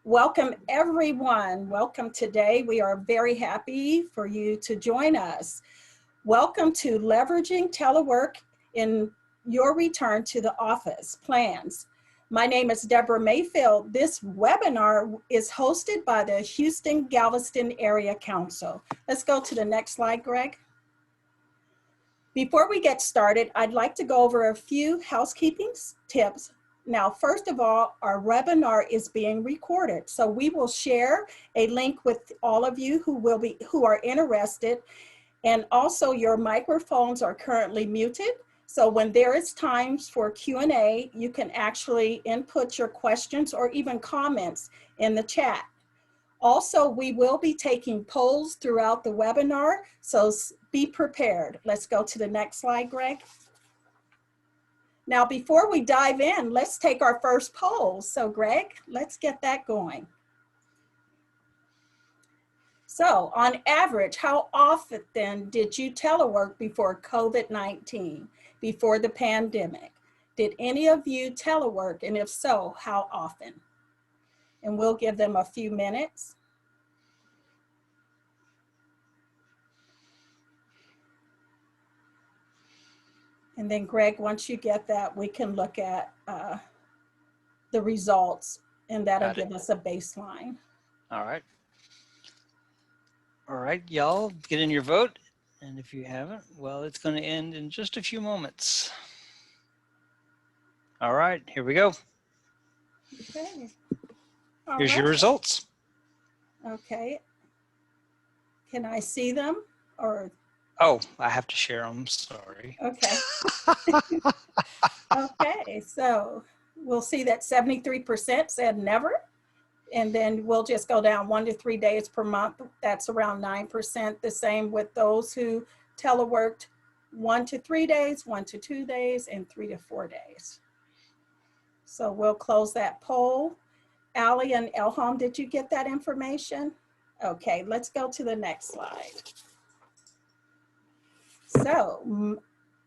Welcome everyone. Welcome today. We are very happy for you to join us. Welcome to Leveraging Telework in Your Return to the Office Plans. My name is Deborah Mayfield. This webinar is hosted by the Houston-Galveston Area Council. Let's go to the next slide, Greg. Before we get started, I'd like to go over a few housekeeping tips. Now, first of all, our webinar is being recorded. So we will share a link with all of you who are interested. And also your microphones are currently muted. So when there is times for Q&A, you can actually input your questions or even comments in the chat. Also, we will be taking polls throughout the webinar, so be prepared. Let's go to the next slide, Greg. Now, before we dive in, let's take our first poll. So Greg, let's get that going. So on average, how often then did you telework before COVID-19, before the pandemic? Did any of you telework, and if so, how often? And we'll give them a few minutes. And then Greg, once you get that, we can look at the results, and that'll give us a baseline. All right. All right, y'all, get in your vote. And if you haven't, well, it's going to end in just a few moments. All right, here we go. Okay. Here's your results. Okay. Can I see them or? Oh, I have to share them, sorry. Okay. Okay, so we'll see that 73% said never. And then we'll just go down 1 to 3 days per month. That's around 9%. The same with those who teleworked 1 to 3 days, 1 to 2 days, and 3 to 4 days. So we'll close that poll. Ali and Elham, did you get that information? Okay, let's go to the next slide. So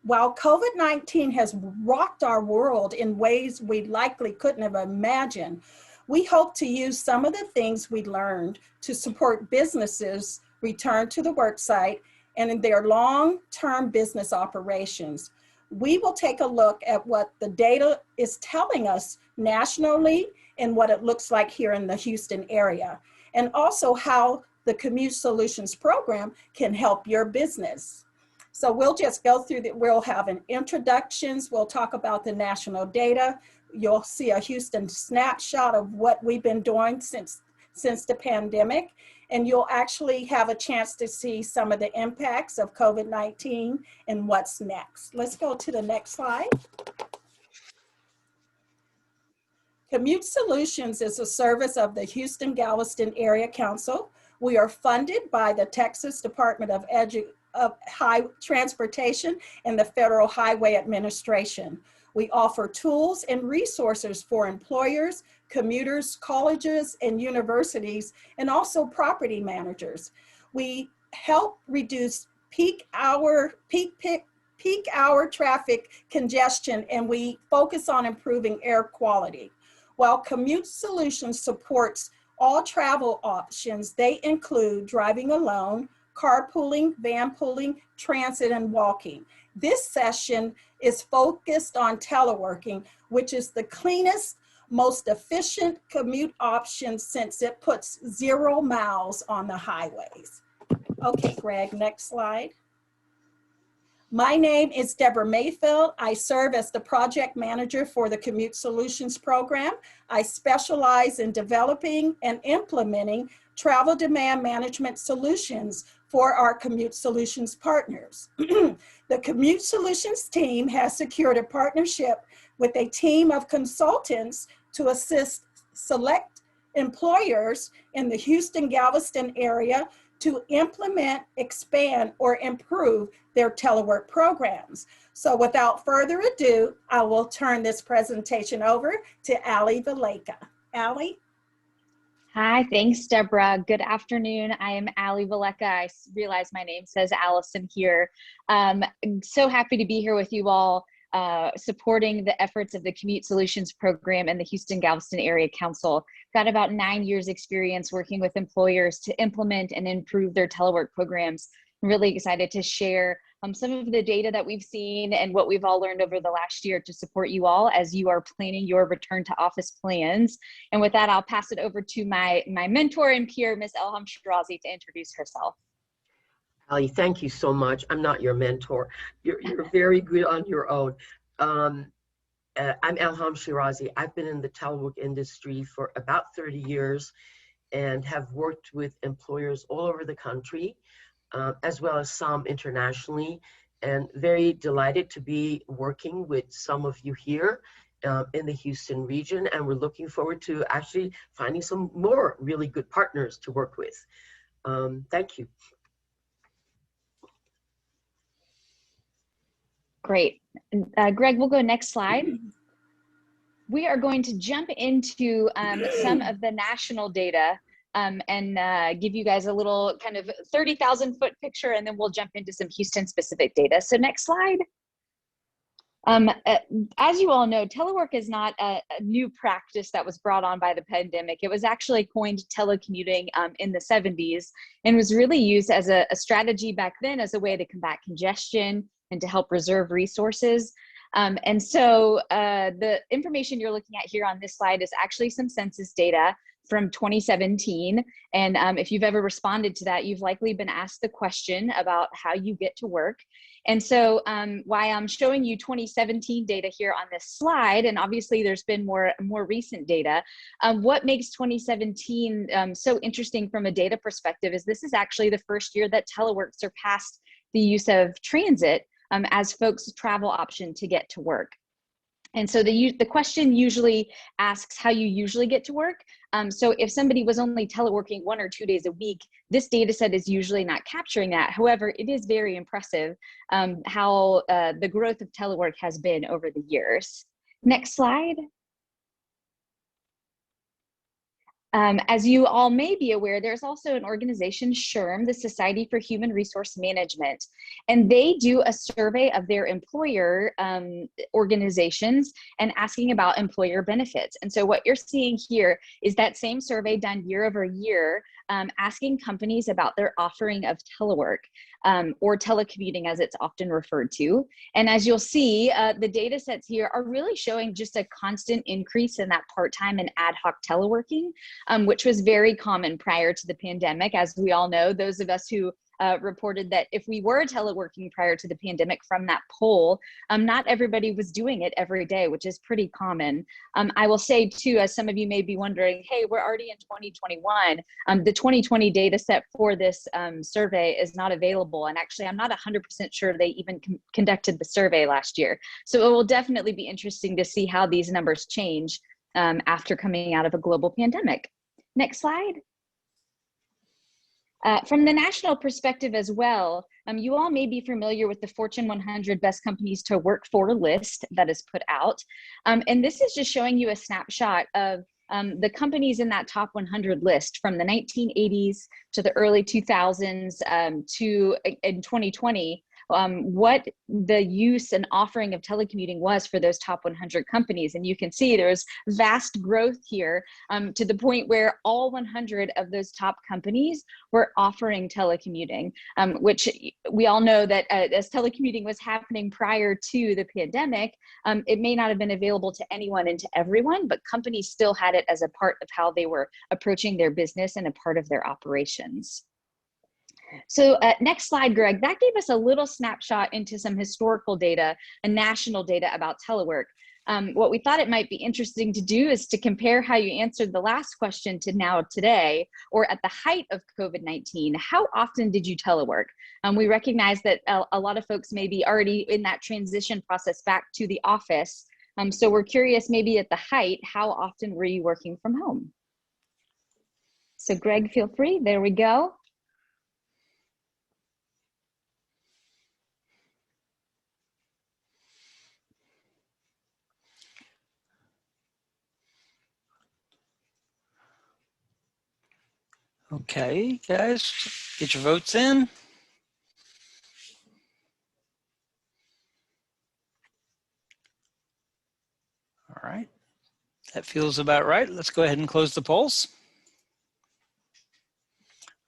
while COVID-19 has rocked our world in ways we likely couldn't have imagined, we hope to use some of the things we learned to support businesses return to the work site and in their long-term business operations. We will take a look at what the data is telling us nationally and what it looks like here in the Houston area, and also how the Commute Solutions program can help your business. So we'll just go through that. We'll have an introductions. We'll talk about the national data. You'll see a Houston snapshot of what we've been doing since the pandemic. And you'll actually have a chance to see some of the impacts of COVID-19 and what's next. Let's go to the next slide. Commute Solutions is a service of the Houston-Galveston Area Council. We are funded by the Texas Department of Transportation and the Federal Highway Administration. We offer tools and resources for employers, commuters, colleges, and universities, and also property managers. We help reduce peak hour traffic congestion, and we focus on improving air quality. While Commute Solutions supports all travel options, they include driving alone, carpooling, vanpooling, transit, and walking. This session is focused on teleworking, which is the cleanest, most efficient commute option since it puts 0 miles on the highways. Okay, Greg, next slide. My name is Deborah Mayfield. I serve as the project manager for the Commute Solutions program. I specialize in developing and implementing travel demand management solutions for our Commute Solutions partners. The Commute Solutions team has secured a partnership with a team of consultants to assist select employers in the Houston-Galveston area to implement, expand, or improve their telework programs. So without further ado, I will turn this presentation over to Ali Valeka. Ali? Hi, thanks, Deborah. Good afternoon. I am Ali Valeka. I realize my name says Allison here. So happy to be here with you all. supporting the efforts of the Commute Solutions Program and the Houston-Galveston Area Council. Got about 9 years experience working with employers to implement and improve their telework programs. I'm really excited to share some of the data that we've seen and what we've all learned over the last year to support you all as you are planning your return to office plans. And with that, I'll pass it over to my mentor and peer, Ms. Elham Shirazi, to introduce herself. Ali, thank you so much. I'm not your mentor. You're very good on your own. I'm Elham Shirazi. I've been in the telework industry for about 30 years and have worked with employers all over the country, as well as some internationally, and very delighted to be working with some of you here in the Houston region. And we're looking forward to actually finding some more really good partners to work with. Thank you. Great. Greg, we'll go next slide. We are going to jump into some of the national data and give you guys a little kind of 30,000 foot picture, and then we'll jump into some Houston specific data. So next slide. As you all know, telework is not a new practice that was brought on by the pandemic. It was actually coined telecommuting in the 70s and was really used as a strategy back then as a way to combat congestion and to help reserve resources. And so the information you're looking at here on this slide is actually some census data from 2017. And if you've ever responded to that, you've likely been asked the question about how you get to work. And so why I'm showing you 2017 data here on this slide, and obviously there's been more recent data, what makes 2017 so interesting from a data perspective is this is actually the first year that telework surpassed the use of transit as folks' travel option to get to work. And so the question usually asks how you usually get to work. So if somebody was only teleworking 1 or 2 days a week, this data set is usually not capturing that. However, it is very impressive how the growth of telework has been over the years. Next slide. As you all may be aware, there's also an organization, SHRM, the Society for Human Resource Management, and they do a survey of their employer organizations and asking about employer benefits. And so what you're seeing here is that same survey done year over year, asking companies about their offering of telework or telecommuting as it's often referred to. And as you'll see, the data sets here are really showing just a constant increase in that part-time and ad hoc teleworking, which was very common prior to the pandemic. As we all know, those of us who reported that if we were teleworking prior to the pandemic from that poll, not everybody was doing it every day, which is pretty common. I will say too, as some of you may be wondering, hey, we're already in 2021. The 2020 data set for this survey is not available. And actually, I'm not 100% sure they even conducted the survey last year. So it will definitely be interesting to see how these numbers change after coming out of a global pandemic. Next slide. From the national perspective as well, you all may be familiar with the Fortune 100 Best Companies to Work For list that is put out. And this is just showing you a snapshot of the companies in that top 100 list from the 1980s to the early 2000s to in 2020. What the use and offering of telecommuting was for those top 100 companies. And you can see there's vast growth here to the point where all 100 of those top companies were offering telecommuting, which we all know that as telecommuting was happening prior to the pandemic, it may not have been available to anyone and to everyone, but companies still had it as a part of how they were approaching their business and a part of their operations. So next slide, Greg, that gave us a little snapshot into some historical data and national data about telework. What we thought it might be interesting to do is to compare how you answered the last question to now today, or at the height of COVID-19, how often did you telework? We recognize that a lot of folks may be already in that transition process back to the office. So we're curious, maybe at the height, how often were you working from home? So Greg, feel free, there we go. Okay, guys, get your votes in. That feels about right. Let's go ahead and close the polls.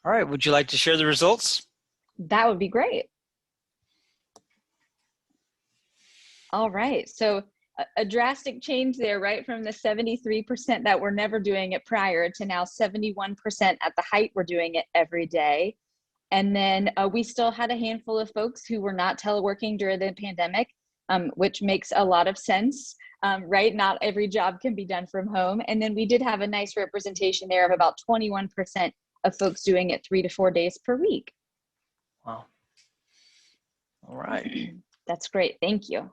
All right, would you like to share the results? That would be great. All right, so a drastic change there, right? From the 73% that were never doing it prior to now 71% at the height we're doing it every day. And then we still had a handful of folks who were not teleworking during the pandemic, which makes a lot of sense, right? Not every job can be done from home. And then we did have a nice representation there of about 21% of folks doing it 3 to 4 days per week. Wow. All right. That's great. Thank you.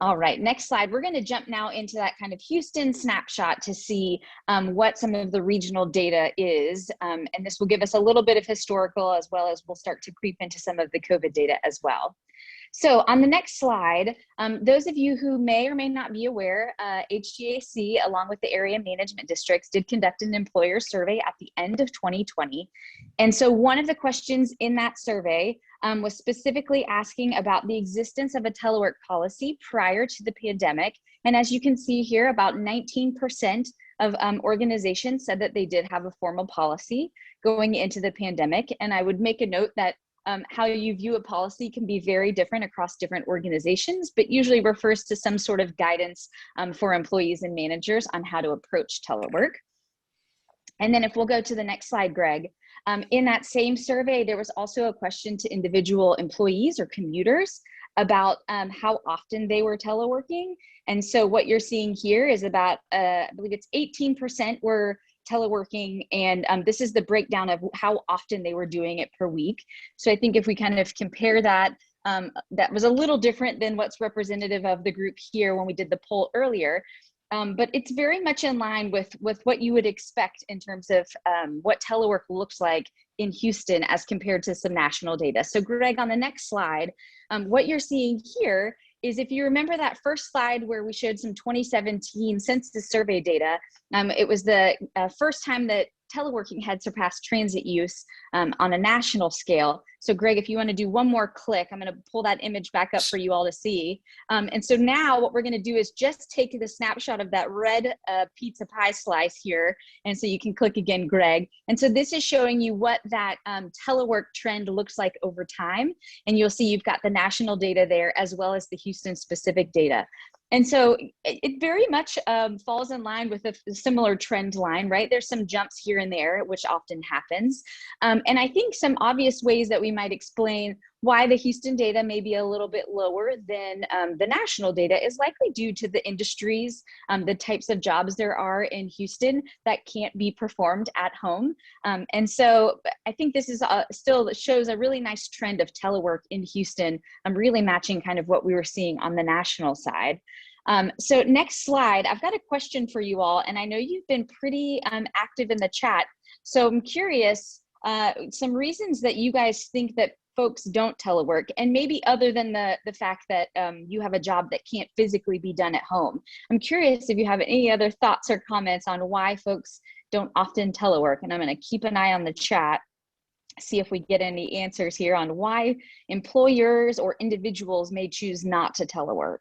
All right, next slide. We're going to jump now into that kind of Houston snapshot to see what some of the regional data is. And this will give us a little bit of historical, as well as we'll start to creep into some of the COVID data as well. So on the next slide, those of you who may or may not be aware, HGAC, along with the area management districts, did conduct an employer survey at the end of 2020. And so one of the questions in that survey was specifically asking about the existence of a telework policy prior to the pandemic. And as you can see here, about 19% of organizations said that they did have a formal policy going into the pandemic. And I would make a note that how you view a policy can be very different across different organizations, but usually refers to some sort of guidance for employees and managers on how to approach telework. And then if we'll go to the next slide, Greg, in that same survey, there was also a question to individual employees or commuters about how often they were teleworking. And so what you're seeing here is about, I believe it's 18% were teleworking, and this is the breakdown of how often they were doing it per week. So I think if we kind of compare that, that was a little different than what's representative of the group here when we did the poll earlier. But it's very much in line with what you would expect in terms of what telework looks like in Houston as compared to some national data. So Greg, on the next slide, what you're seeing here is, if you remember that first slide where we showed some 2017 census survey data, it was the first time that teleworking had surpassed transit use on a national scale. So Greg, if you want to do one more click, I'm going to pull that image back up for you all to see. And so now what we're going to do is just take the snapshot of that red pizza pie slice here. And so you can click again, Greg. And so this is showing you what that telework trend looks like over time. And you'll see you've got the national data there, as well as the Houston specific data. And so it very much falls in line with a similar trend line, right? There's some jumps here and there, which often happens. And I think some obvious ways that we might explain why the Houston data may be a little bit lower than the national data is likely due to the industries, the types of jobs there are in Houston that can't be performed at home. And so I think this is still shows a really nice trend of telework in Houston, really matching kind of what we were seeing on the national side. So next slide, I've got a question for you all, and I know you've been pretty active in the chat. So I'm curious, some reasons that you guys think that folks don't telework, and maybe other than the fact that you have a job that can't physically be done at home. I'm curious if you have any other thoughts or comments on why folks don't often telework, and I'm going to keep an eye on the chat, see if we get any answers here on why employers or individuals may choose not to telework.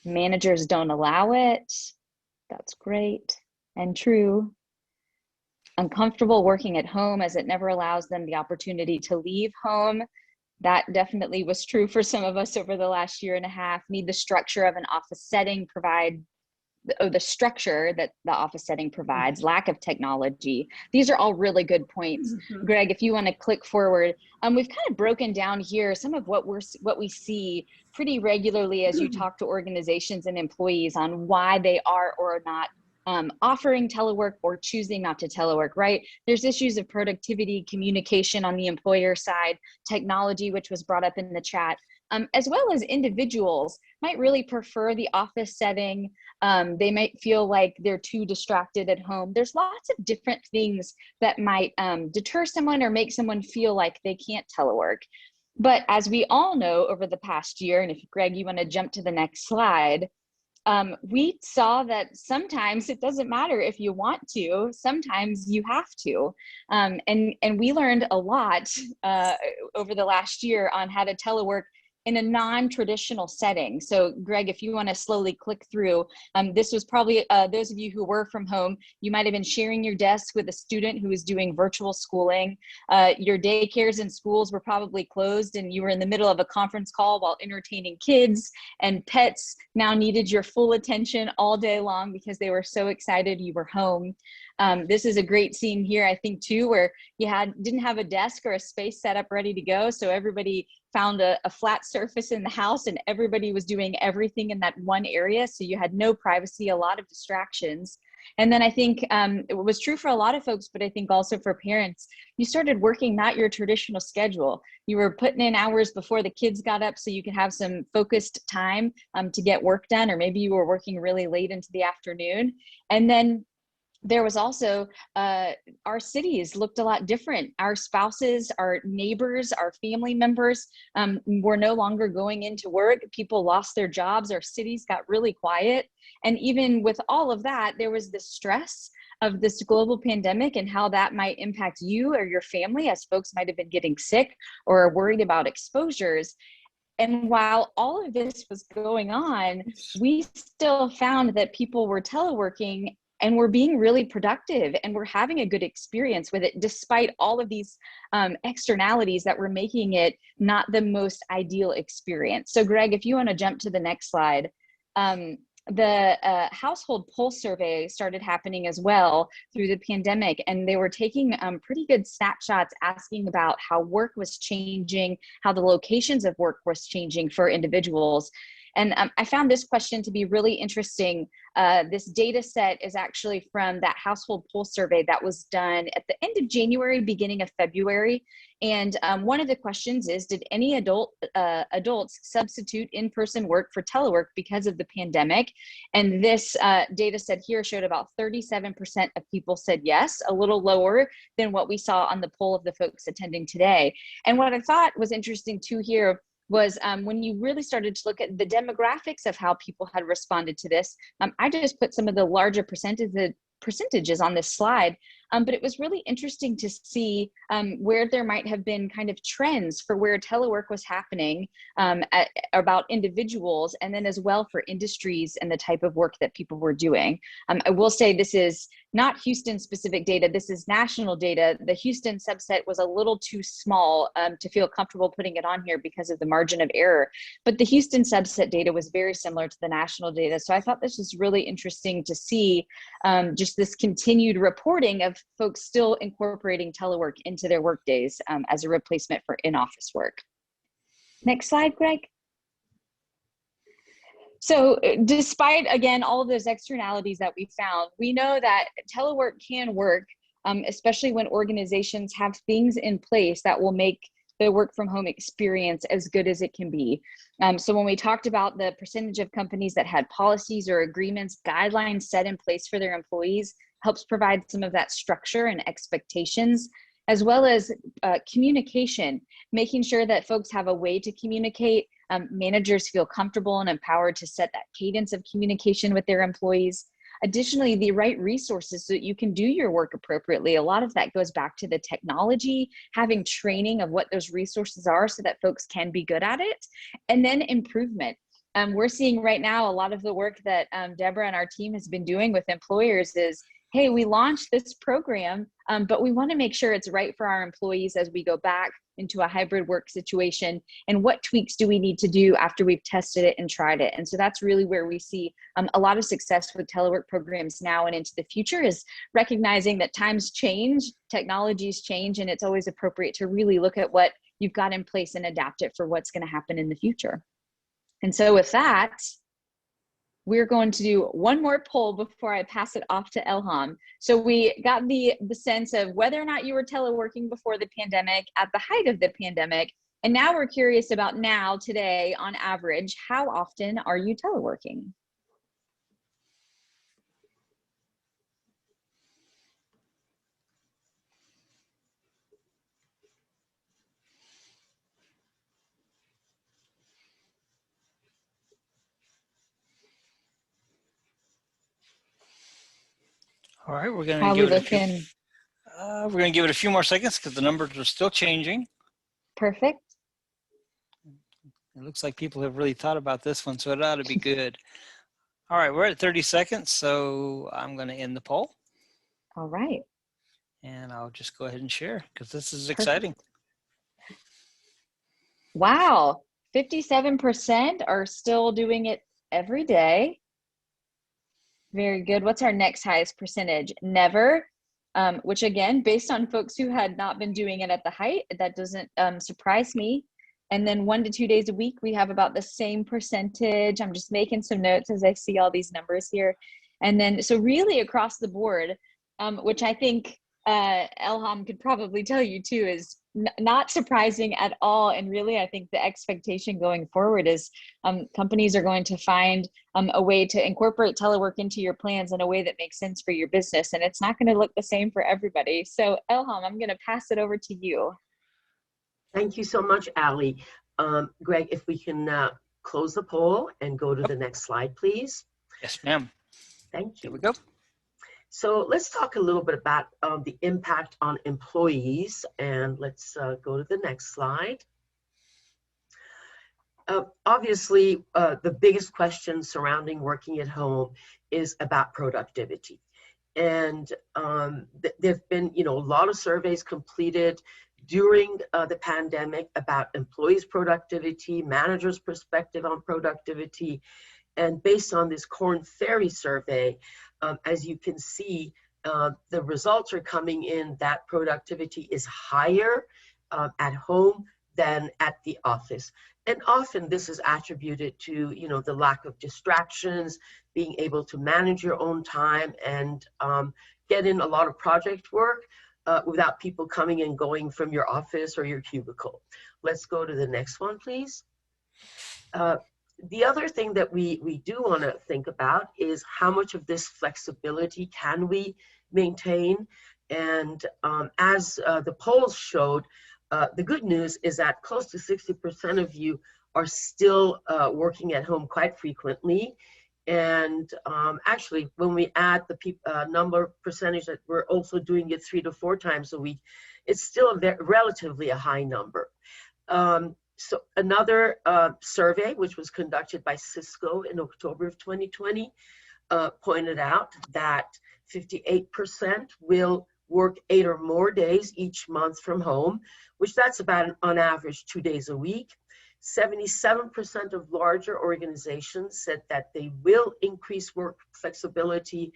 Managers don't allow it. That's great and true. Uncomfortable working at home as it never allows them the opportunity to leave home. That definitely was true for some of us over the last year and a half. Need the structure of an office setting the structure that the office setting provides, lack of technology. These are all really good points. Greg, if you want to click forward, we've kind of broken down here some of what we see pretty regularly as you talk to organizations and employees on why they are or are not offering telework or choosing not to telework, right? There's issues of productivity, communication on the employer side, technology, which was brought up in the chat, as well as individuals might really prefer the office setting. They might feel like they're too distracted at home. There's lots of different things that might deter someone or make someone feel like they can't telework. But as we all know over the past year, and if Greg, you want to jump to the next slide, we saw that sometimes it doesn't matter if you want to, sometimes you have to. And we learned a lot over the last year on how to telework in a non-traditional setting. So Greg, if you want to slowly click through, this was probably those of you who were from home, you might have been sharing your desk with a student who was doing virtual schooling. Your daycares and schools were probably closed and you were in the middle of a conference call while entertaining kids, and pets now needed your full attention all day long because they were so excited you were home. This is a great scene here, I think, too, where you didn't have a desk or a space set up ready to go. So everybody found a flat surface in the house and everybody was doing everything in that one area. So you had no privacy, a lot of distractions. And then I think it was true for a lot of folks, but I think also for parents, you started working not your traditional schedule. You were putting in hours before the kids got up so you could have some focused time to get work done, or maybe you were working really late into the afternoon. And then there was also, our cities looked a lot different. Our spouses, our neighbors, our family members were no longer going into work. People lost their jobs. Our cities got really quiet. And even with all of that, there was the stress of this global pandemic and how that might impact you or your family, as folks might have been getting sick or worried about exposures. And while all of this was going on, we still found that people were teleworking and we're being really productive and we're having a good experience with it, despite all of these externalities that were making it not the most ideal experience. So Greg, if you want to jump to the next slide. The household pulse survey started happening as well through the pandemic, and they were taking pretty good snapshots asking about how work was changing, how the locations of work was changing for individuals. And I found this question to be really interesting. This data set is actually from that household pulse survey that was done at the end of January, beginning of February. And one of the questions is, did any adults substitute in-person work for telework because of the pandemic? And this data set here showed about 37% of people said yes, a little lower than what we saw on the poll of the folks attending today. And what I thought was interesting too here was when you really started to look at the demographics of how people had responded to this. I just put some of the larger percentages on this slide, but it was really interesting to see where there might have been kind of trends for where telework was happening about individuals, and then as well for industries and the type of work that people were doing. I will say this is not Houston specific data, this is national data. The Houston subset was a little too small to feel comfortable putting it on here because of the margin of error, but the Houston subset data was very similar to the national data. So I thought this was really interesting to see just this continued reporting of folks still incorporating telework into their work days as a replacement for in-office work. Next slide, Greg. So despite, again, all of those externalities that we found, we know that telework can work, especially when organizations have things in place that will make the work from home experience as good as it can be. So when we talked about the percentage of companies that had policies or agreements, guidelines set in place for their employees, helps provide some of that structure and expectations, as well as communication, making sure that folks have a way to communicate. Managers feel comfortable and empowered to set that cadence of communication with their employees. Additionally, the right resources so that you can do your work appropriately. A lot of that goes back to the technology, having training of what those resources are so that folks can be good at it, and then improvement. We're seeing right now a lot of the work that Deborah and our team has been doing with employers is, hey, we launched this program, but we want to make sure it's right for our employees as we go back into a hybrid work situation, and what tweaks do we need to do after we've tested it and tried it. And so that's really where we see a lot of success with telework programs now and into the future, is recognizing that times change, technologies change, and it's always appropriate to really look at what you've got in place and adapt it for what's going to happen in the future. And so with that, we're going to do one more poll before I pass it off to Elham. So we got the sense of whether or not you were teleworking before the pandemic, at the height of the pandemic, and now we're curious about now, today, on average, how often are you teleworking? All right, we're going to give it a few more seconds because the numbers are still changing. Perfect. It looks like people have really thought about this one, so it ought to be good. All right, we're at 30 seconds, so I'm going to end the poll. All right. And I'll just go ahead and share because this is Perfect. exciting. Wow, 57% are still doing it every day. Very good. What's our next highest percentage? Never, which again, based on folks who had not been doing it at the height, that doesn't surprise me. And then 1 to 2 days a week, we have about the same percentage. I'm just making some notes as I see all these numbers here. And then, so really across the board, which I think Elham could probably tell you too, is not surprising at all. And really, I think the expectation going forward is companies are going to find a way to incorporate telework into your plans in a way that makes sense for your business. And it's not going to look the same for everybody. So Elham, I'm going to pass it over to you. Thank you so much, Ali. Greg, if we can close the poll and go to the next slide, please. Yes, ma'am. Thank Here you. we go. So let's talk a little bit about the impact on employees, and let's go to the next slide. Obviously, the biggest question surrounding working at home is about productivity. And there've been, a lot of surveys completed during the pandemic about employees' productivity, managers' perspective on productivity. And based on this Korn Ferry survey, as you can see, the results are coming in that productivity is higher at home than at the office. And often this is attributed to, the lack of distractions, being able to manage your own time and get in a lot of project work without people coming and going from your office or your cubicle. Let's go to the next one, please. The other thing that we do want to think about is how much of this flexibility can we maintain? And as the polls showed, the good news is that close to 60% of you are still working at home quite frequently. And actually, when we add the percentage that we're also doing it 3 to 4 times a week, it's still relatively a high number. So another survey, which was conducted by Cisco in October of 2020, pointed out that 58% will work 8 or more days each month from home, which that's about on average 2 days a week. 77% of larger organizations said that they will increase work flexibility,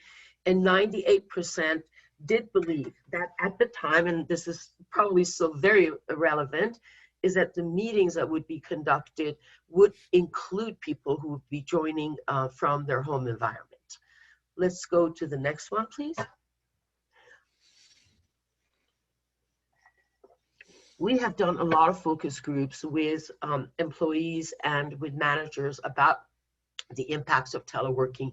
and 98% did believe that at the time, and this is probably still very relevant, is that the meetings that would be conducted would include people who would be joining from their home environment. Let's go to the next one, please. We have done a lot of focus groups with employees and with managers about the impacts of teleworking.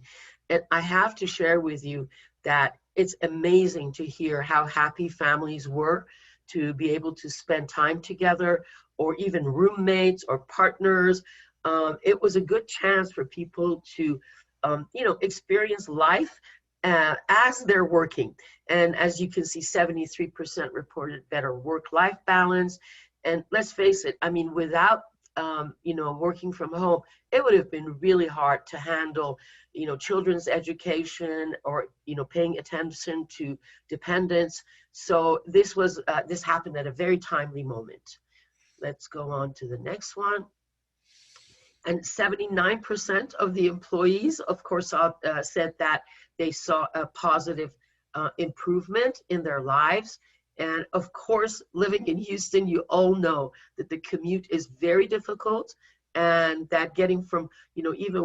And I have to share with you that it's amazing to hear how happy families were to be able to spend time together, or even roommates or partners. It was a good chance for people to, experience life as they're working. And as you can see, 73% reported better work-life balance. And let's face it, I mean, without, working from home, it would have been really hard to handle, children's education or, paying attention to dependents. So this happened at a very timely moment. Let's go on to the next one. And 79% of the employees, of course, said that they saw a positive improvement in their lives. And of course, living in Houston, you all know that the commute is very difficult, and that getting from, even,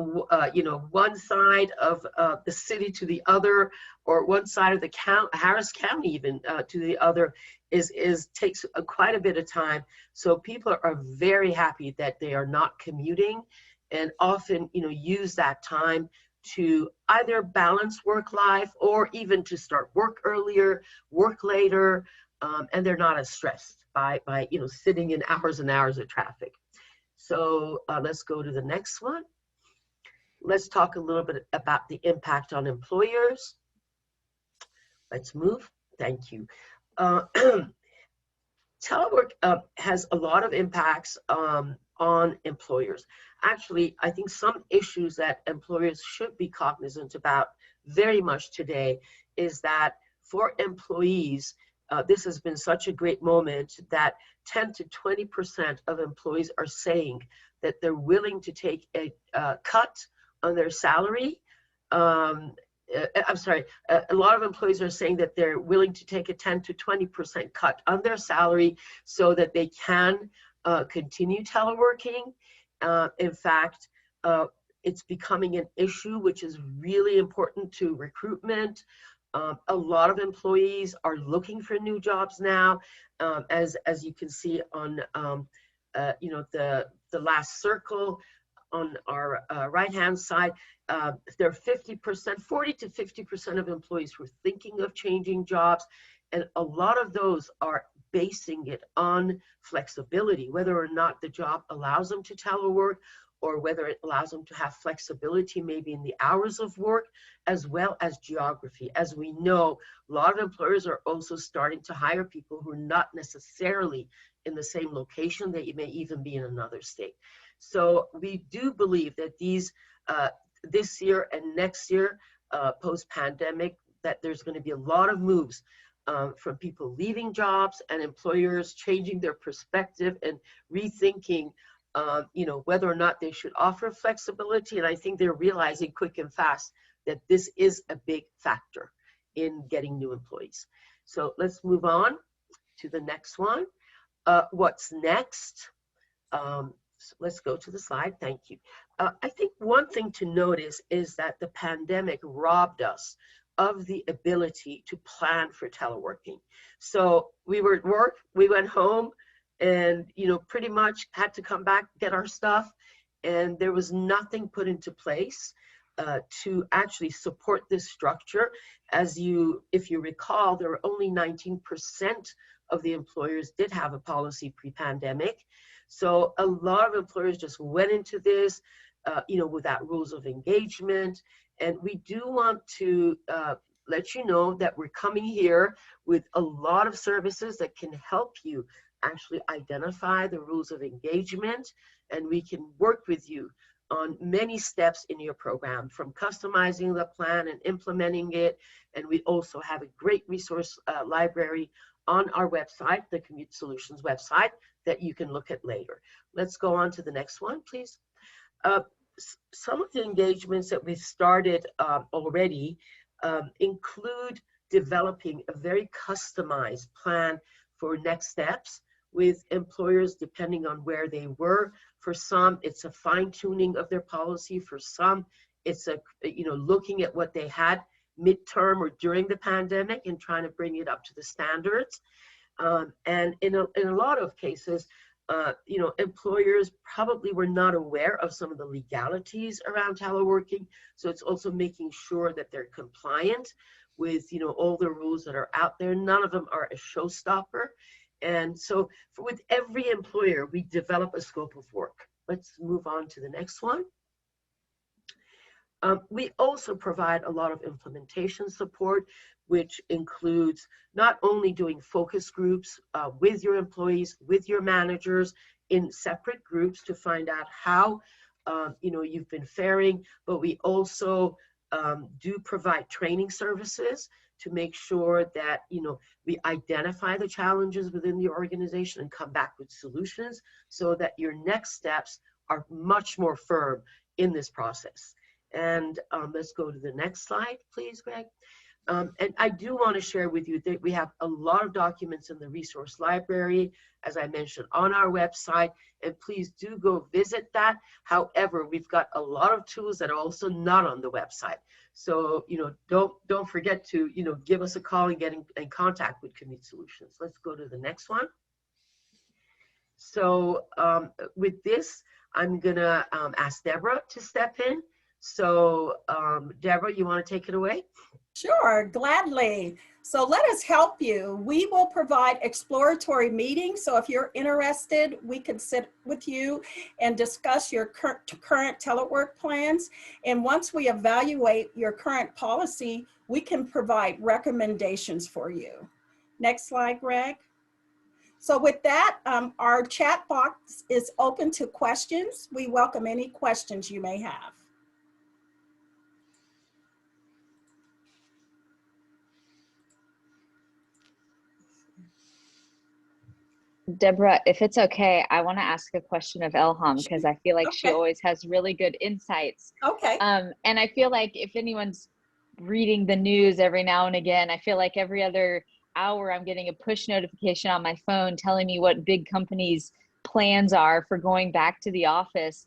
one side of the city to the other, or one side of the Harris County even to the other, takes quite a bit of time. So people are very happy that they are not commuting, and often, use that time to either balance work life or even to start work earlier, work later, and they're not as stressed by sitting in hours and hours of traffic. So let's go to the next one. Let's talk a little bit about the impact on employers. Let's move. Thank you. Telework has a lot of impacts on on employers. Actually, I think some issues that employers should be cognizant about very much today is that for employees, this has been such a great moment that 10 to 20% of employees are saying that they're willing to take a cut on their salary. I'm sorry, a lot of employees are saying that they're willing to take a 10 to 20% cut on their salary so that they can continue teleworking. In fact, it's becoming an issue which is really important to recruitment. A lot of employees are looking for new jobs now, as you can see on the last circle on our right-hand side. There are 50%, 40 to 50% of employees who are thinking of changing jobs, and a lot of those are basing it on flexibility, whether or not the job allows them to telework, or whether it allows them to have flexibility maybe in the hours of work, as well as geography. As we know, a lot of employers are also starting to hire people who are not necessarily in the same location. They may even be in another state. So we do believe that these this year and next year, post-pandemic, that there's going to be a lot of moves from people leaving jobs and employers changing their perspective and rethinking whether or not they should offer flexibility. And I think they're realizing quick and fast that this is a big factor in getting new employees. So let's move on to the next one. What's next? So let's go to the slide. Thank you. I think one thing to notice is that the pandemic robbed us of the ability to plan for teleworking. So we were at work, we went home, and pretty much had to come back, get our stuff, and there was nothing put into place to actually support this structure. If you recall, there were only 19% of the employers did have a policy pre-pandemic. So a lot of employers just went into this, without rules of engagement. And we do want to let you know that we're coming here with a lot of services that can help you actually identify the rules of engagement, and we can work with you on many steps in your program, from customizing the plan and implementing it. And we also have a great resource library on our website, the Commute Solutions website, that you can look at later. Let's go on to the next one, please. Some of the engagements that we've started already include developing a very customized plan for next steps with employers depending on where they were. For some, it's a fine-tuning of their policy. For some, it's looking at what they had midterm or during the pandemic and trying to bring it up to the standards. And in a lot of cases, employers probably were not aware of some of the legalities around teleworking. So it's also making sure that they're compliant with all the rules that are out there. None of them are a showstopper. And so with every employer, we develop a scope of work. Let's move on to the next one. We also provide a lot of implementation support, which includes not only doing focus groups with your employees, with your managers in separate groups to find out how you've been faring, but we also do provide training services to make sure that we identify the challenges within the organization and come back with solutions so that your next steps are much more firm in this process. And let's go to the next slide, please, Greg. And I do want to share with you that we have a lot of documents in the resource library, as I mentioned, on our website, and please do go visit that. However, we've got a lot of tools that are also not on the website. So, don't forget to, give us a call and get in contact with Commute Solutions. Let's go to the next one. So with this, I'm gonna ask Deborah to step in. So Deborah, you want to take it away? Sure, gladly. So let us help you. We will provide exploratory meetings. So if you're interested, we can sit with you and discuss your current telework plans. And once we evaluate your current policy, we can provide recommendations for you. Next slide, Greg. So with that, our chat box is open to questions. We welcome any questions you may have. Deborah, if it's okay, I want to ask a question of Elham because I feel like she Okay. always has really good insights. Okay. And I feel like if anyone's reading the news every now and again, I feel like every other hour I'm getting a push notification on my phone telling me what big companies' plans are for going back to the office.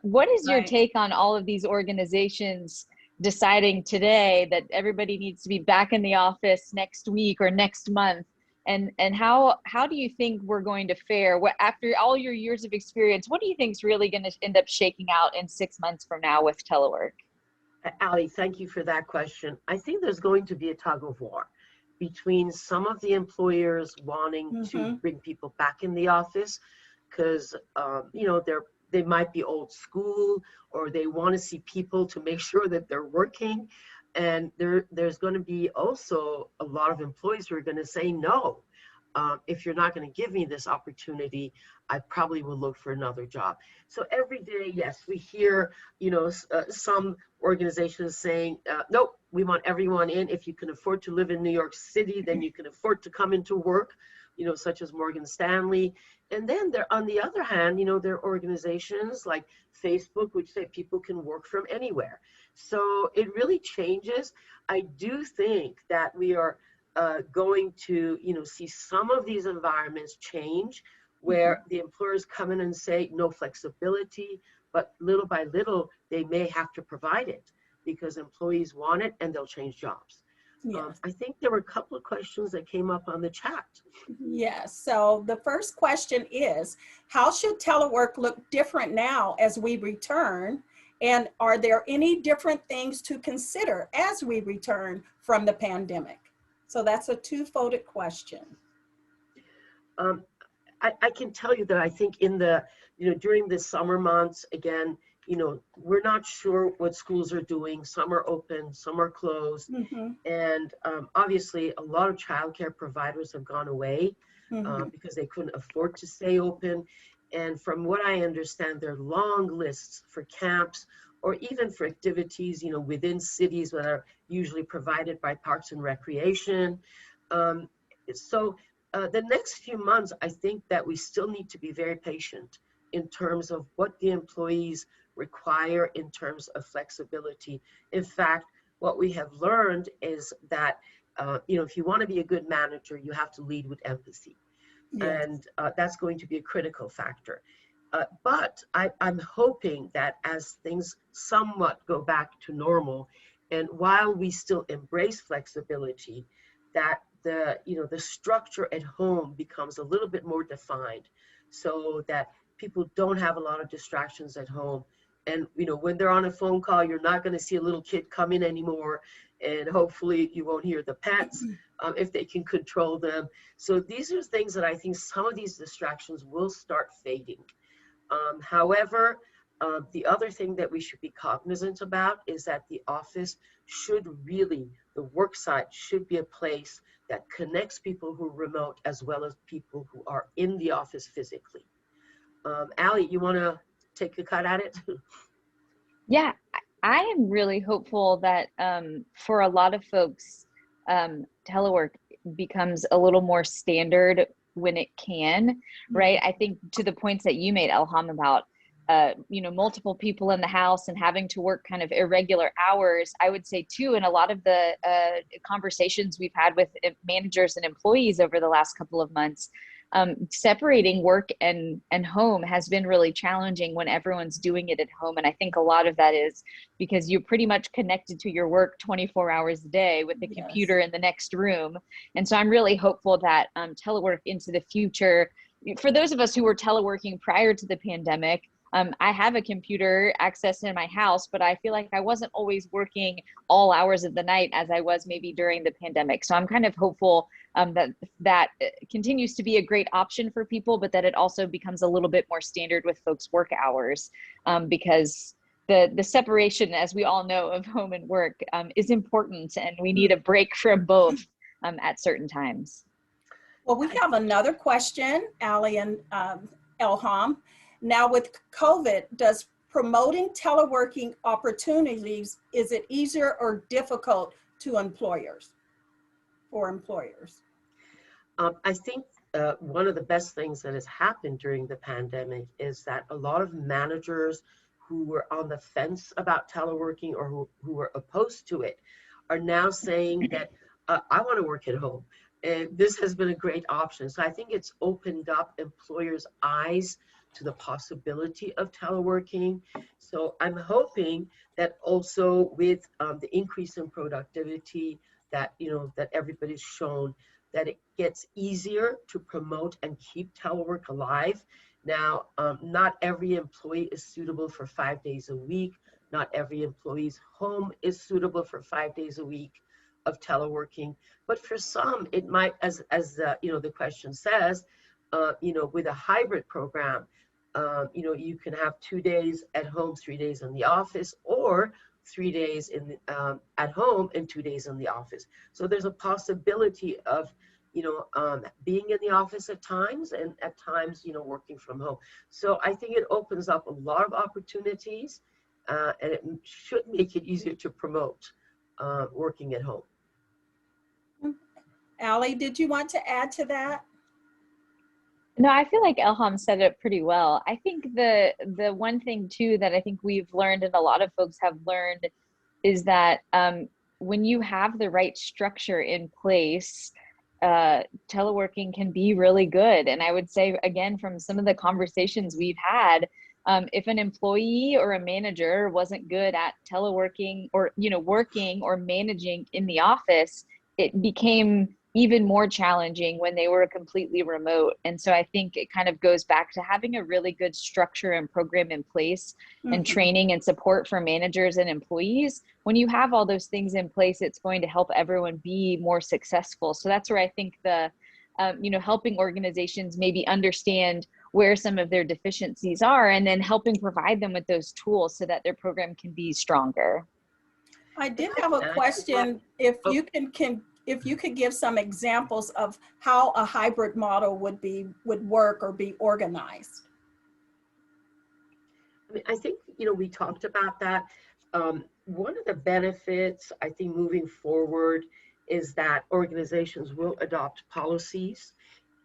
What is your Right. take on all of these organizations deciding today that everybody needs to be back in the office next week or next month? And how do you think we're going to fare? What, after all your years of experience, what do you think is really going to end up shaking out in 6 months from now with telework? Ali, thank you for that question. I think there's going to be a tug of war between some of the employers wanting to bring people back in the office because, you know, they might be old school or they want to see people to make sure that they're working. And there's going to be also a lot of employees who are going to say, no, if you're not going to give me this opportunity, I probably will look for another job. So every day, yes, we hear, you know, some organizations saying, nope, we want everyone in. If you can afford to live in New York City, then you can afford to come into work, you know, such as Morgan Stanley. And then there, on the other hand, you know, there are organizations like Facebook, which say people can work from anywhere. So it really changes. I do think that we are going to, you know, see some of these environments change where the employers come in and say no flexibility, but little by little, they may have to provide it because employees want it and they'll change jobs. Yes. I think there were a couple of questions that came up on the chat. Yes. So the first question is, how should telework look different now as we return? And are there any different things to consider as we return from the pandemic? So that's a two-folded question. I can tell you that I think in the, you know, during the summer months, again, you know, we're not sure what schools are doing. Some are open, some are closed. And obviously a lot of childcare providers have gone away because they couldn't afford to stay open. And from what I understand, there are long lists for camps or even for activities, you know, within cities that are usually provided by Parks and Recreation. The next few months, I think that we still need to be very patient in terms of what the employees require in terms of flexibility. In fact, what we have learned is that, you know, if you want to be a good manager, you have to lead with empathy. Yes. And that's going to be a critical factor. But I'm hoping that as things somewhat go back to normal, and while we still embrace flexibility, that the structure at home becomes a little bit more defined so that people don't have a lot of distractions at home. And, you know, when they're on a phone call, you're not going to see a little kid come in anymore. And hopefully you won't hear the pets if they can control them. So these are things that I think some of these distractions will start fading. However, the other thing that we should be cognizant about is that the office should really, the work site should be a place that connects people who are remote as well as people who are in the office physically. Ali, you want to take a cut at it? Yeah, I am really hopeful that for a lot of folks, telework becomes a little more standard when it can, right? I think to the points that you made, Elham, about you know, multiple people in the house and having to work kind of irregular hours, I would say too, in a lot of the conversations we've had with managers and employees over the last couple of months, separating work and home has been really challenging when everyone's doing it at home. And I think a lot of that is because you're pretty much connected to your work 24 hours a day with the computer in the next room. And so I'm really hopeful that telework into the future, for those of us who were teleworking prior to the pandemic, I have a computer access in my house, but I feel like I wasn't always working all hours of the night as I was maybe during the pandemic. So I'm kind of hopeful that continues to be a great option for people, but that it also becomes a little bit more standard with folks' work hours, because the separation, as we all know, of home and work is important, and we need a break from both at certain times. Well, we have another question, Ali and Elham. Now with COVID, does promoting teleworking opportunities, is it easier or difficult to employers, for employers? I think one of the best things that has happened during the pandemic is that a lot of managers who were on the fence about teleworking or who were opposed to it are now saying that I want to work at home. And this has been a great option. So I think it's opened up employers' eyes to the possibility of teleworking. So I'm hoping that also with the increase in productivity that, that everybody's shown, that it gets easier to promote and keep telework alive. Now, not every employee is suitable for 5 days a week. Not every employee's home is suitable for 5 days a week of teleworking. But for some, it might, as the question says, with a hybrid program, you can have 2 days at home, 3 days in the office, or 3 days at home and 2 days in the office. So there's a possibility of, being in the office at times and at times, working from home. So I think it opens up a lot of opportunities and it should make it easier to promote working at home. Ali, did you want to add to that? No, I feel like Elham said it pretty well. I think the one thing too that I think we've learned and a lot of folks have learned is that when you have the right structure in place, teleworking can be really good. And I would say, again, from some of the conversations we've had, if an employee or a manager wasn't good at teleworking or, working or managing in the office, it became even more challenging when they were completely remote. And so I think it kind of goes back to having a really good structure and program in place and training and support for managers and employees. When you have all those things in place, it's going to help everyone be more successful. So that's where I think the, helping organizations maybe understand where some of their deficiencies are and then helping provide them with those tools so that their program can be stronger. I did have a question. If you could give some examples of how a hybrid model would work or be organized. I think, we talked about that. One of the benefits, I think, moving forward is that organizations will adopt policies,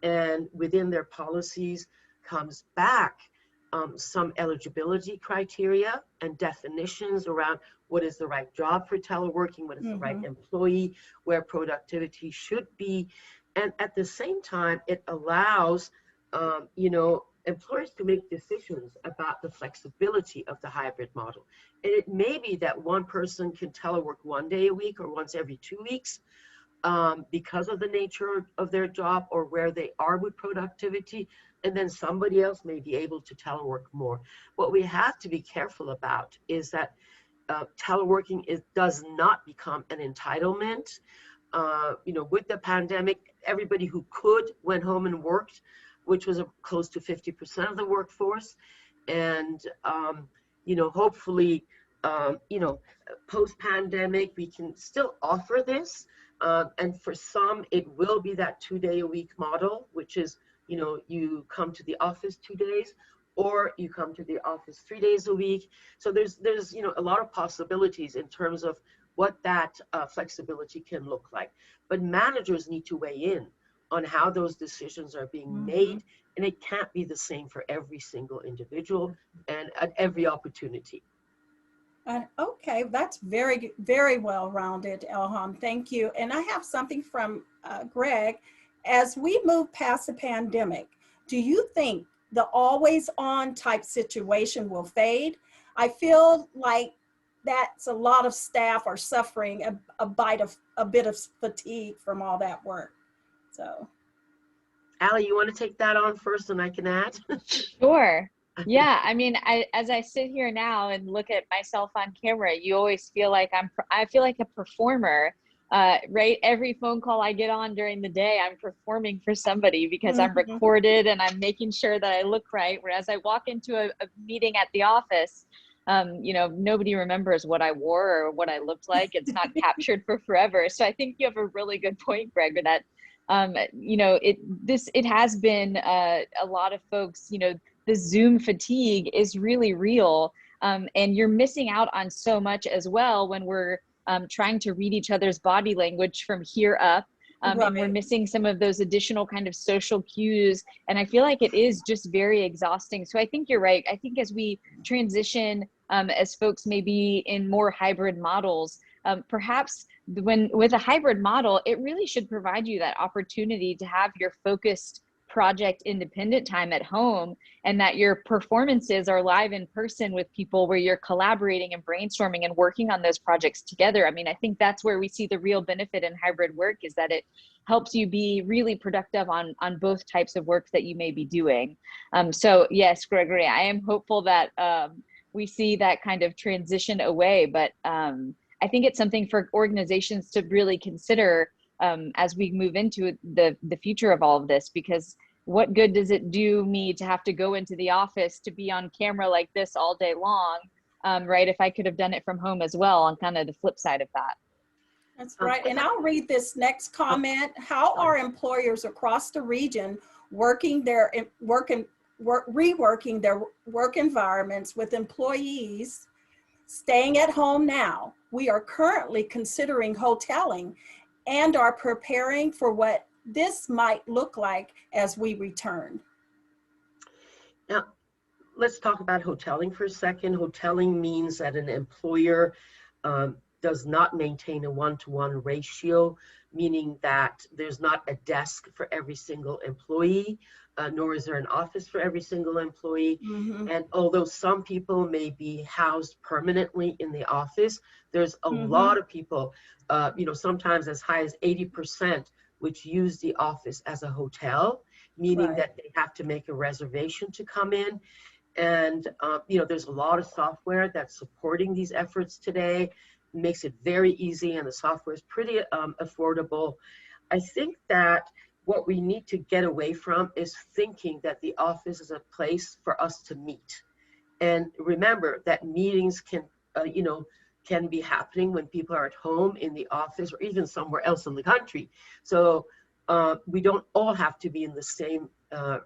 and within their policies comes back some eligibility criteria and definitions around what is the right job for teleworking, what is the right employee, where productivity should be. And at the same time, it allows, employers to make decisions about the flexibility of the hybrid model. And it may be that one person can telework 1 day a week or once every 2 weeks because of the nature of their job or where they are with productivity. And then somebody else may be able to telework more. What we have to be careful about is that teleworking does not become an entitlement. With the pandemic, everybody who could went home and worked, which was close to 50% of the workforce. And, hopefully, post-pandemic, we can still offer this. And for some, it will be that 2 day a week model, which is, you come to the office 2 days, or you come to the office 3 days a week. So there's a lot of possibilities in terms of what that flexibility can look like. But managers need to weigh in on how those decisions are being made, and it can't be the same for every single individual and at every opportunity. Okay, that's very, very well rounded, Elham. Thank you. And I have something from Greg. As we move past the pandemic, do you think the always on type situation will fade? I feel like that's a lot of staff are suffering a bit of fatigue from all that work. So, Ali, you want to take that on first and I can add? Sure. Yeah, I mean, as I sit here now and look at myself on camera, you always feel like I feel like a performer, right? Every phone call I get on during the day, I'm performing for somebody because I'm recorded and I'm making sure that I look right. Whereas I walk into a meeting at the office, nobody remembers what I wore or what I looked like. It's not captured for forever. So I think you have a really good point, Greg, that You know, it has been a lot of folks, you know, the Zoom fatigue is really real. And you're missing out on so much as well when we're trying to read each other's body language from here up. And we're missing some of those additional kind of social cues. And I feel like it is just very exhausting. So I think you're right. I think as we transition, as folks may be in more hybrid models, perhaps with a hybrid model, it really should provide you that opportunity to have your focused project independent time at home, and that your performances are live in person with people where you're collaborating and brainstorming and working on those projects together. I mean, I think that's where we see the real benefit in hybrid work, is that it helps you be really productive on both types of work that you may be doing. So yes, Gregory, I am hopeful that we see that kind of transition away, but I think it's something for organizations to really consider as we move into the future of all of this, because what good does it do me to have to go into the office to be on camera like this all day long, right? If I could have done it from home as well, on kind of the flip side of that. That's right. And I'll read this next comment. How are employers across the region reworking their work environments with employees staying at home now? We are currently considering hoteling and are preparing for what this might look like as we return. Now, let's talk about hoteling for a second. Hoteling means that an employer does not maintain a one-to-one ratio, meaning that there's not a desk for every single employee, nor is there an office for every single employee. Mm-hmm. And although some people may be housed permanently in the office, there's a Mm-hmm. lot of people, you know, sometimes as high as 80%, which use the office as a hotel, meaning Right. that they have to make a reservation to come in. And, you know, there's a lot of software that's supporting these efforts today. It makes it very easy, and the software is pretty affordable. I think that what we need to get away from is thinking that the office is a place for us to meet. And remember that meetings can, you know, can be happening when people are at home, in the office, or even somewhere else in the country. So we don't all have to be in the same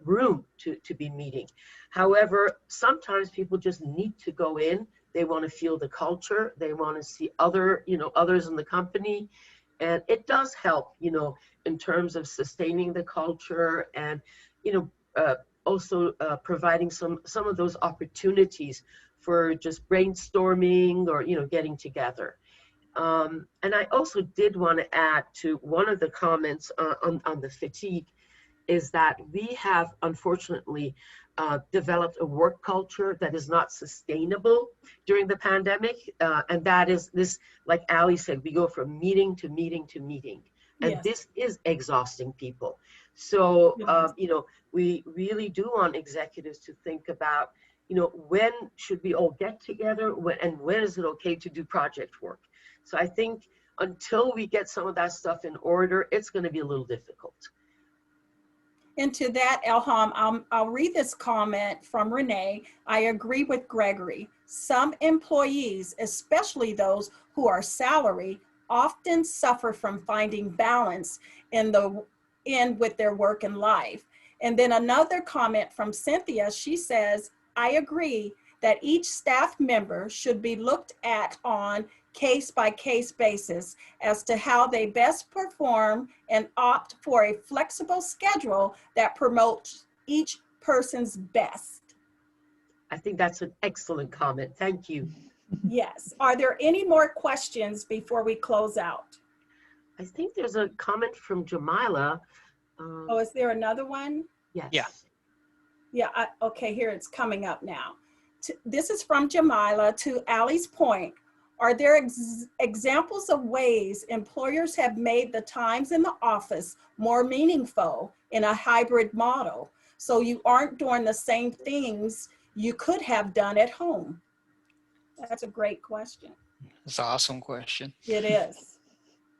room to be meeting. However, sometimes people just need to go in. They want to feel the culture. They want to see other, you know, others in the company. And it does help, you know, in terms of sustaining the culture, and, you know, also providing some of those opportunities for just brainstorming, or, you know, getting together. And I also did want to add to one of the comments on the fatigue, is that we have unfortunately developed a work culture that is not sustainable during the pandemic. And that is this, like Ali said, we go from meeting to meeting to meeting. And Yes. this is exhausting people. So, Yes. you know, we really do want executives to think about, you know, when should we all get together, and when is it okay to do project work? So I think until we get some of that stuff in order, it's going to be a little difficult. And to that, Elham, I'll read this comment from Renee. I agree with Gregory. Some employees, especially those who are salary, often suffer from finding balance in with their work and life. And then another comment from Cynthia, she says, I agree that each staff member should be looked at on case-by-case basis as to how they best perform, and opt for a flexible schedule that promotes each person's best. I think that's an excellent comment. Thank you. Yes. Are there any more questions before we close out? I think there's a comment from Jamila. Oh, is there another one? Yes. Yeah. Yeah, okay, here it's coming up now. This is from Jamila. To Ali's point, are there examples of ways employers have made the times in the office more meaningful in a hybrid model, so you aren't doing the same things you could have done at home? That's a great question. That's an awesome question. It is.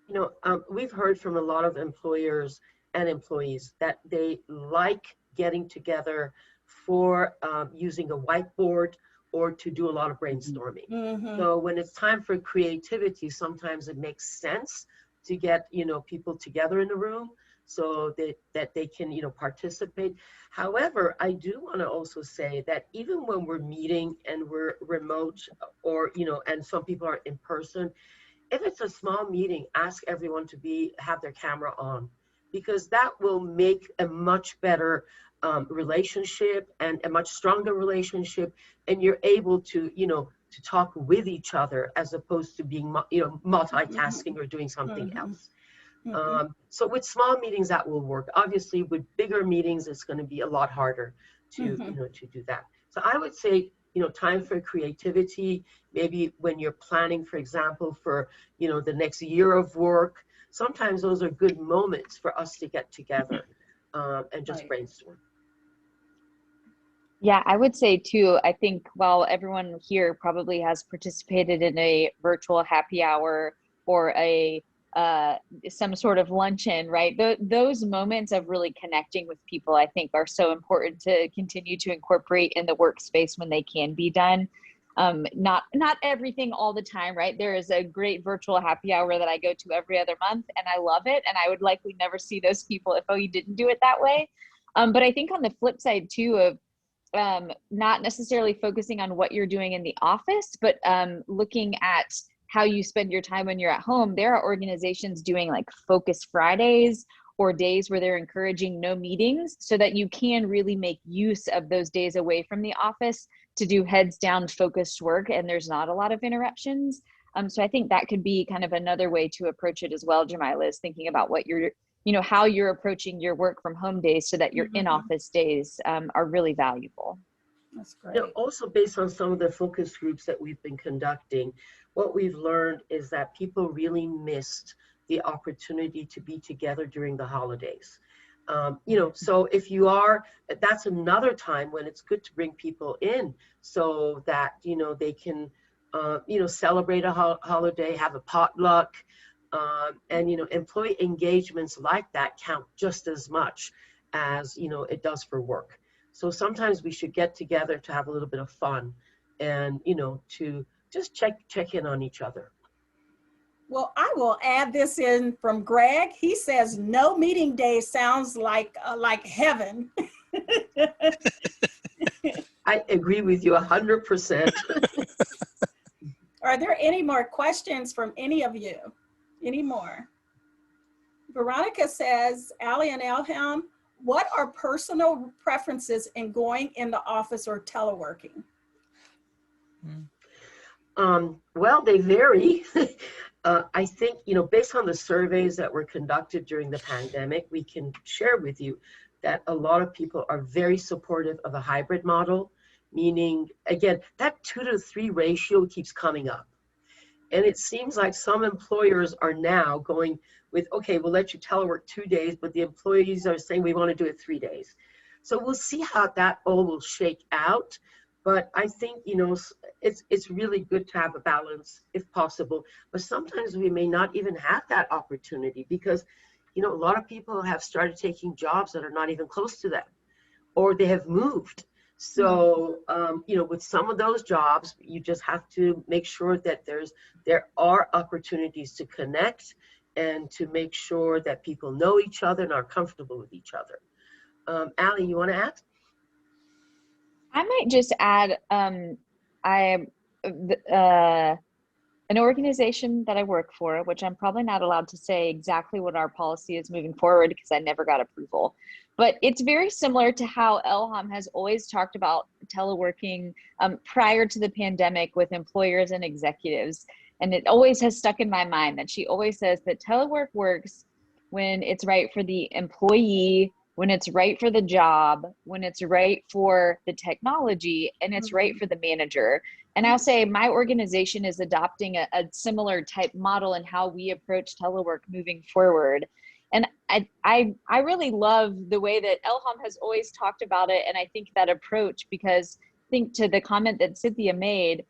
You know, we've heard from a lot of employers and employees that they like getting together for using a whiteboard, or to do a lot of brainstorming. Mm-hmm. So when it's time for creativity, sometimes it makes sense to get, you know, people together in a room. so that they can, participate. However, I do want to also say that even when we're meeting and we're remote, or, and some people are in person, if it's a small meeting, ask everyone to have their camera on, because that will make a much better relationship, and a much stronger relationship, and you're able to, to talk with each other, as opposed to being, multitasking or doing something else. So with small meetings, that will work. Obviously, with bigger meetings, it's going to be a lot harder to, to do that. So I would say, time for creativity, maybe when you're planning, for example, for, the next year of work, sometimes those are good moments for us to get together and just brainstorm. Yeah, I would say too, I think while everyone here probably has participated in a virtual happy hour or a some sort of luncheon, right? Those moments of really connecting with people, I think, are so important to continue to incorporate in the workspace when they can be done. Not everything all the time, right? There is a great virtual happy hour that I go to every other month, and I love it. And I would likely never see those people if you didn't do it that way. But I think on the flip side too of not necessarily focusing on what you're doing in the office, but looking at how you spend your time when you're at home. There are organizations doing like Focus Fridays or days where they're encouraging no meetings, so that you can really make use of those days away from the office to do heads down focused work, and there's not a lot of interruptions. So I think that could be kind of another way to approach it as well, Jamila, is thinking about what you're, how you're approaching your work from home days, so that your in-office days are really valuable. That's great. Also, based on some of the focus groups that we've been conducting, what we've learned is that people really missed the opportunity to be together during the holidays. So if you are, that's another time when it's good to bring people in, so that, they can, celebrate a holiday, have a potluck, and, employee engagements like that count just as much as, it does for work. So sometimes we should get together to have a little bit of fun, and, to just check in on each other. Well, I will add this in from Greg. He says no meeting day sounds like heaven. I agree with you 100%. Are there any more questions from any of you? Any more? Veronica says, Ali and Elham, what are personal preferences in going in the office or teleworking? Well, they vary. I think, based on the surveys that were conducted during the pandemic, we can share with you that a lot of people are very supportive of a hybrid model, meaning, again, that 2-to-3 ratio keeps coming up. And it seems like some employers are now going with, okay, we'll let you telework 2 days, but the employees are saying we want to do it 3 days. So we'll see how that all will shake out. But I think, it's really good to have a balance if possible. But sometimes we may not even have that opportunity, because, a lot of people have started taking jobs that are not even close to them, or they have moved. So, with some of those jobs, you just have to make sure that there are opportunities to connect, and to make sure that people know each other and are comfortable with each other. Ali, you want to add? I might just add, an organization that I work for, which I'm probably not allowed to say exactly what our policy is moving forward, because I never got approval. But it's very similar to how Elham has always talked about teleworking prior to the pandemic with employers and executives. And it always has stuck in my mind that she always says that telework works when it's right for the employee, when it's right for the job, when it's right for the technology, and it's right for the manager. And I'll say my organization is adopting a similar type model in how we approach telework moving forward. And I really love the way that Elham has always talked about it. And I think that approach, because I think to the comment that Cynthia made,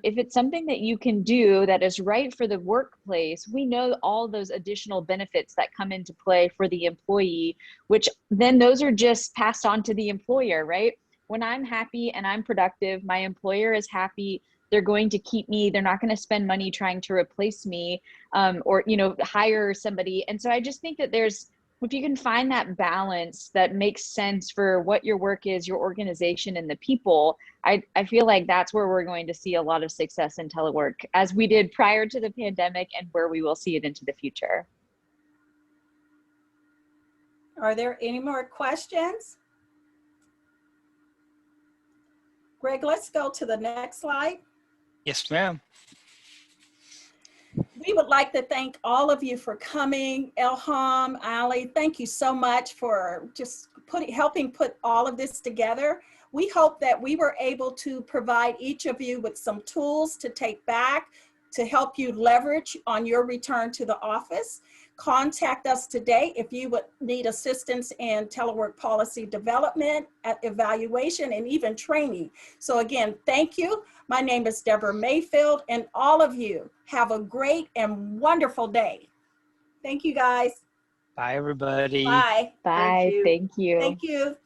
if it's something that you can do that is right for the workplace, we know all those additional benefits that come into play for the employee, which then those are just passed on to the employer, right? When I'm happy and I'm productive, my employer is happy. They're going to keep me. They're not going to spend money trying to replace me or, hire somebody. And so I just think that there's If you can find that balance that makes sense for what your work is, your organization, and the people, I feel like that's where we're going to see a lot of success in telework, as we did prior to the pandemic and where we will see it into the future. Are there any more questions? Greg, let's go to the next slide. Yes, ma'am. We would like to thank all of you for coming. Elham, Ali, thank you so much for just helping put all of this together. We hope that we were able to provide each of you with some tools to take back to help you leverage on your return to the office. Contact us today if you would need assistance in telework policy development, evaluation, and even training. So again, thank you. My name is Deborah Mayfield, and all of you have a great and wonderful day. Thank you, guys. Bye, everybody. Bye. Bye. Thank you. Thank you.